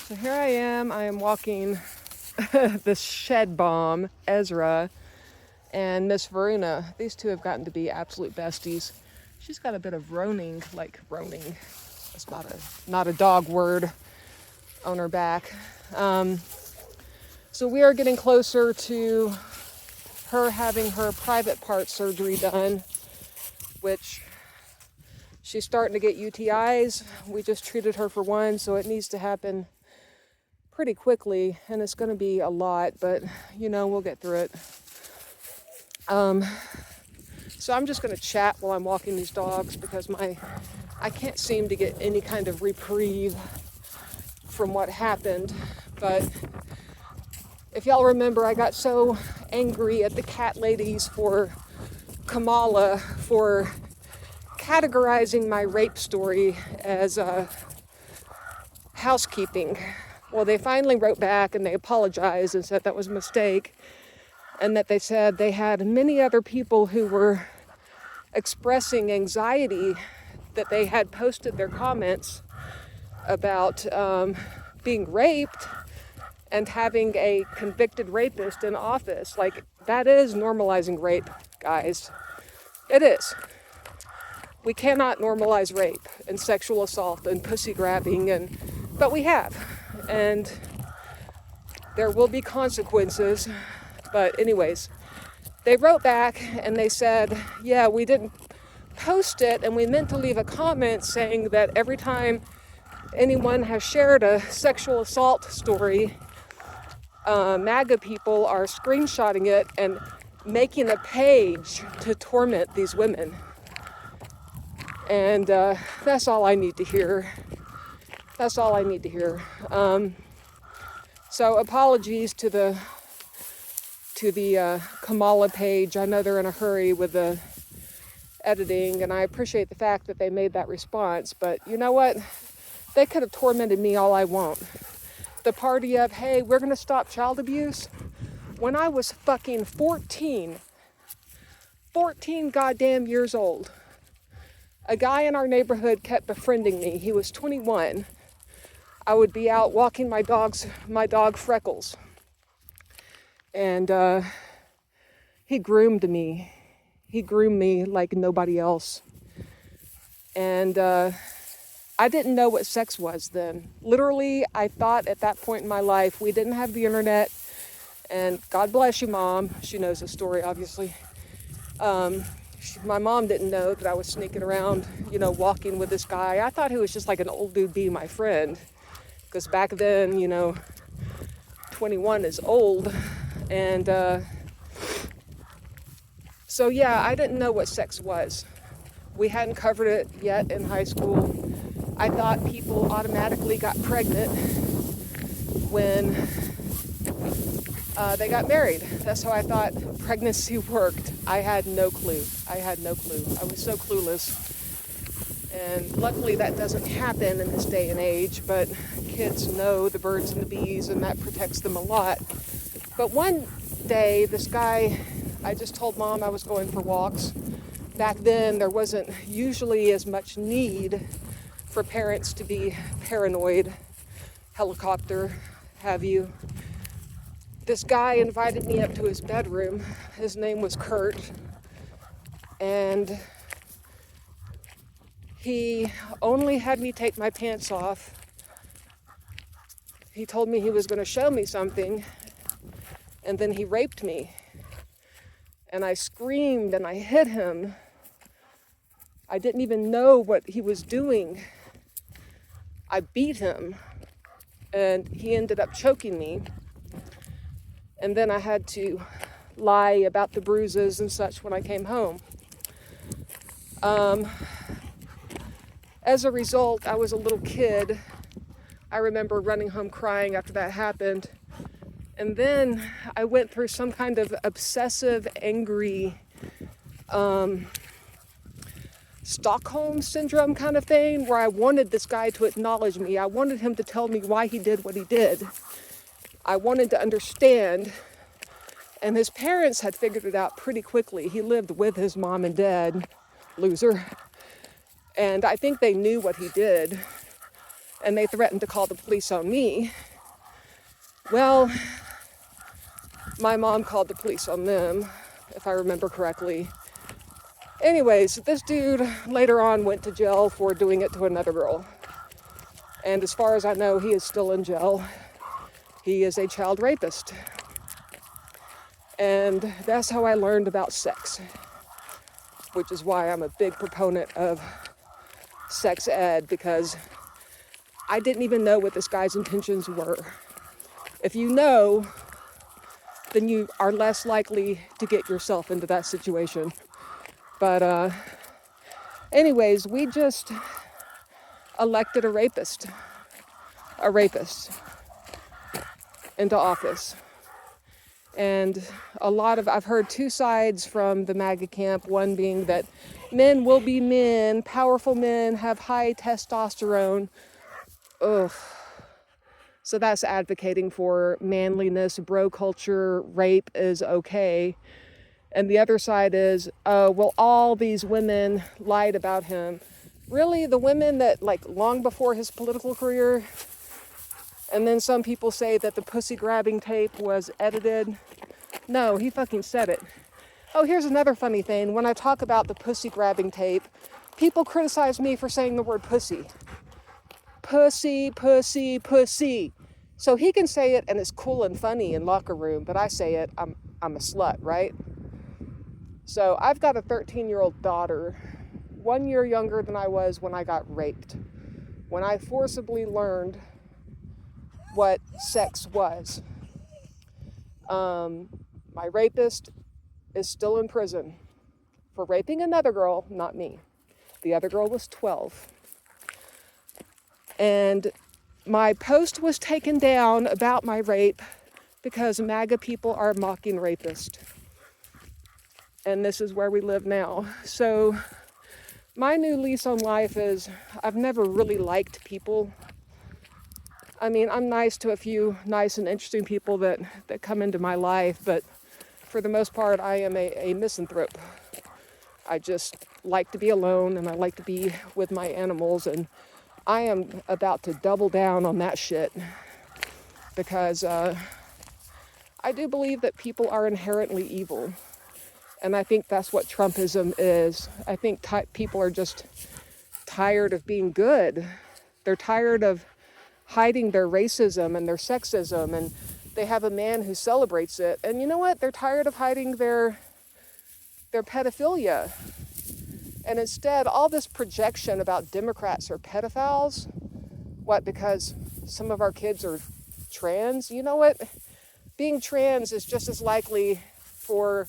So here I am walking this shed bomb, Ezra, and Miss Varuna. These two have gotten to be absolute besties. She's got a bit of roning. That's not a dog word on her back. So we are getting closer to her having her private part surgery done, which she's starting to get UTIs. We just treated her for one, so it needs to happen pretty quickly, and it's going to be a lot, but we'll get through it. So I'm just going to chat while I'm walking these dogs because I can't seem to get any kind of reprieve from what happened. But if y'all remember, I got so angry at the cat ladies for Kamala for categorizing my rape story as housekeeping. Well, they finally wrote back and they apologized and said that was a mistake, and that they said they had many other people who were expressing anxiety that they had posted their comments about being raped and having a convicted rapist in office. Like, that is normalizing rape, guys. It is. We cannot normalize rape and sexual assault and pussy grabbing, but we have. And there will be consequences. But anyways, they wrote back and they said, yeah, we didn't post it, and we meant to leave a comment saying that every time anyone has shared a sexual assault story, MAGA people are screenshotting it and making a page to torment these women. And that's all I need to hear. That's all I need to hear. So apologies to the Kamala page. I know they're in a hurry with the editing, and I appreciate the fact that they made that response. But you know what? They could have tormented me all I want. The party of, hey, we're going to stop child abuse. When I was fucking 14 goddamn years old, a guy in our neighborhood kept befriending me. He was 21. I would be out walking my dog Freckles. And he groomed me. He groomed me like nobody else. And I didn't know what sex was then. Literally, I thought at that point in my life, we didn't have the internet. And God bless you, Mom. She knows the story, obviously. My mom didn't know that I was sneaking around, walking with this guy. I thought he was just like an old dude being my friend. Because back then, 21 is old. And so, yeah, I didn't know what sex was. We hadn't covered it yet in high school. I thought people automatically got pregnant when they got married. That's how I thought pregnancy worked. I had no clue. I was so clueless. And luckily that doesn't happen in this day and age, but kids know the birds and the bees, and that protects them a lot. But one day, this guy, I just told Mom I was going for walks. Back then, there wasn't usually as much need for parents to be paranoid, helicopter, have you. This guy invited me up to his bedroom. His name was Kurt. And he only had me take my pants off. He told me he was going to show me something, and then he raped me. And I screamed and I hit him. I didn't even know what he was doing. I beat him, and he ended up choking me. And then I had to lie about the bruises and such when I came home. As a result, I was a little kid. I remember running home crying after that happened. And then I went through some kind of obsessive, angry Stockholm syndrome kind of thing, where I wanted this guy to acknowledge me. I wanted him to tell me why he did what he did. I wanted to understand. And his parents had figured it out pretty quickly. He lived with his mom and dad, loser. And I think they knew what he did. and they threatened to call the police on me. Well, my mom called the police on them, if I remember correctly. Anyways, this dude later on went to jail for doing it to another girl. And as far as I know, he is still in jail. He is a child rapist. And that's how I learned about sex, which is why I'm a big proponent of sex ed, because I didn't even know what this guy's intentions were. If you know, then you are less likely to get yourself into that situation. But anyways, we just elected a rapist into office. And I've heard two sides from the MAGA camp, one being that men will be men, powerful men have high testosterone. Ugh. So that's advocating for manliness, bro culture, rape is okay. And the other side is, well, all these women lied about him. Really? The women that, like, long before his political career? And then some people say that the pussy grabbing tape was edited. No, he fucking said it. Oh, here's another funny thing. When I talk about the pussy grabbing tape, people criticize me for saying the word pussy. Pussy, pussy, pussy. So he can say it and it's cool and funny in locker room, but I say it, I'm a slut, right? So I've got a 13-year-old daughter, 1 year younger than I was when I got raped. When I forcibly learned what sex was. My rapist is still in prison for raping another girl, not me. The other girl was 12. And my post was taken down about my rape because MAGA people are mocking rapists. And this is where we live now. So my new lease on life is I've never really liked people. I mean, I'm nice to a few nice and interesting people that come into my life, but for the most part, I am a misanthrope. I just like to be alone and I like to be with my animals, and I am about to double down on that shit because I do believe that people are inherently evil. And I think that's what Trumpism is. I think people are just tired of being good. They're tired of hiding their racism and their sexism, and they have a man who celebrates it. And you know what? They're tired of hiding their pedophilia. And instead, all this projection about Democrats are pedophiles, what, because some of our kids are trans? You know what? Being trans is just as likely for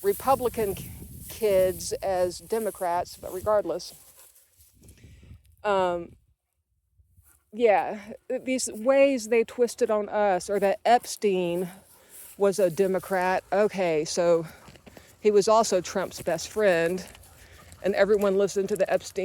Republican kids as Democrats, but regardless. Yeah, these ways they twisted on us, or that Epstein was a Democrat. Okay, so he was also Trump's best friend, and everyone listened to the Epstein